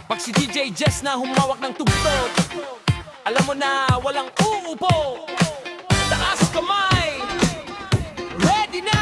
Pag si DJ Jess na humawak ng tugtog, alam mo na walang uupo. Taas kamay, ready na.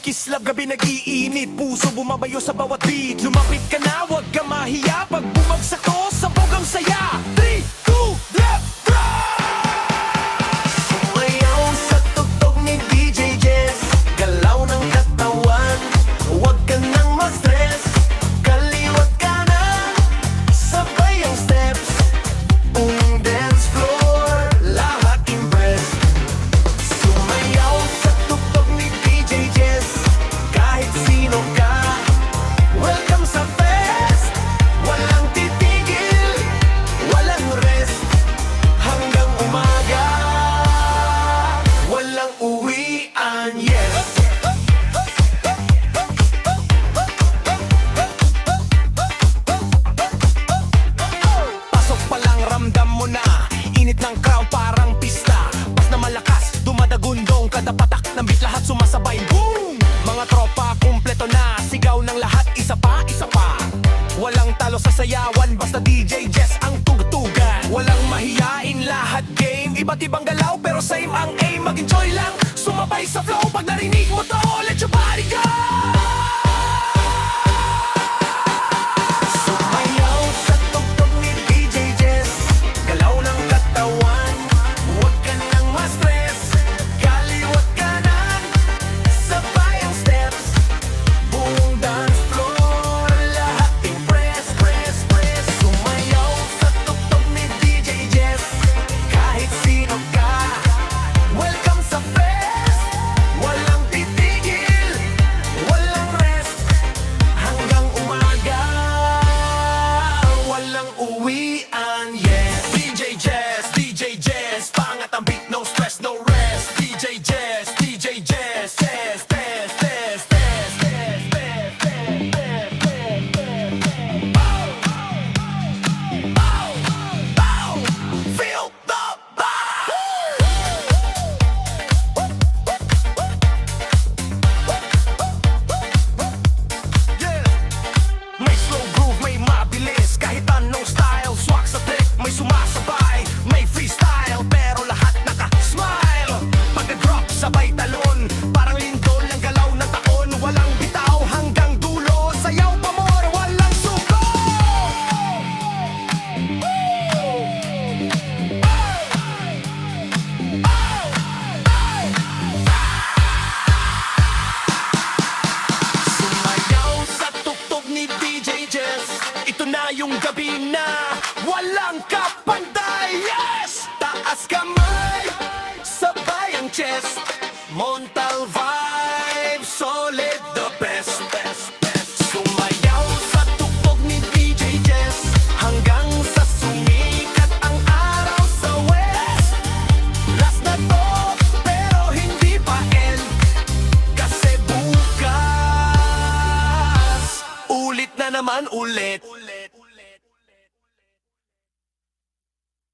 Kislab gabi nag-iinit, puso bumabayo sa bawat beat. Lumapit ka na, wag ka mahiya, pag bumagsak to, sabog ang saya. 3, 2, left, right! Sumayaw sa tugtog ni DJ Jess, galaw ng katawan, wag ka nang mag-stress. Kaliwat ka na, sabay ang steps, buong dance floor, lahat impress. Sumayaw sa tugtog ni DJ Jess, kahit sino ka, welcome sa fest. Walang titigil, walang rest, hanggang umaga, walang uwian, yes. Pasok pa lang ramdam mo na, init ng crowd parang pista. Pas na malakas, dumadagundong kada patak ng beat, lahat sumasabay, boom! Mga tropa, kumpleto na, sigaw ng lahat, isa pa, isa pa. Walang talo sa sayawan, basta DJ Jess ang tugtugan. Walang mahiyain, lahat game, iba't ibang galaw, pero same ang aim. Mag-enjoy lang, sumabay sa flow, pag narinig mo to, let your body go! Sumayaw sa tugtog ni DJ Jess, galaw ng katawan, huwag ka nang ma-stress. Kaliwat kanan, sabay ang steps, buong dance floor, lahat impress, press, press. Sumayaw sa tugtog ni DJ Jess, kahit sino ka, welcome sa fest. Walang titigil, walang rest, hanggang umaga, walang uwian, yes. DJ Jess, pangat ang beat, no stress, no rest. DJ Jess, test, test, test, test, test, test, test, test. Bow, bow, bow, feel the bow. Yeah. May slow groove, may mabilis, kahit anong style, swak sa trick, may sumasabay, may freestyle, pero lahat naka-smile. Pagka-drop, sabay talon, parang lindol ang galaw ng taon. Walang bitaw hanggang dulo, sayaw pa more, walang suko. Sumayaw sa tugtog ni DJ Jess, ito na yung gabi na walang kapantay, yes! Taas kamay, sabay ang chest, Montal vibe, solid the best, best, best. Sumayaw sa tugtog ni DJ Jess, hanggang sa sumikat ang araw sa west. Last na to, pero hindi pa end, kasi bukas ulit na naman ulit.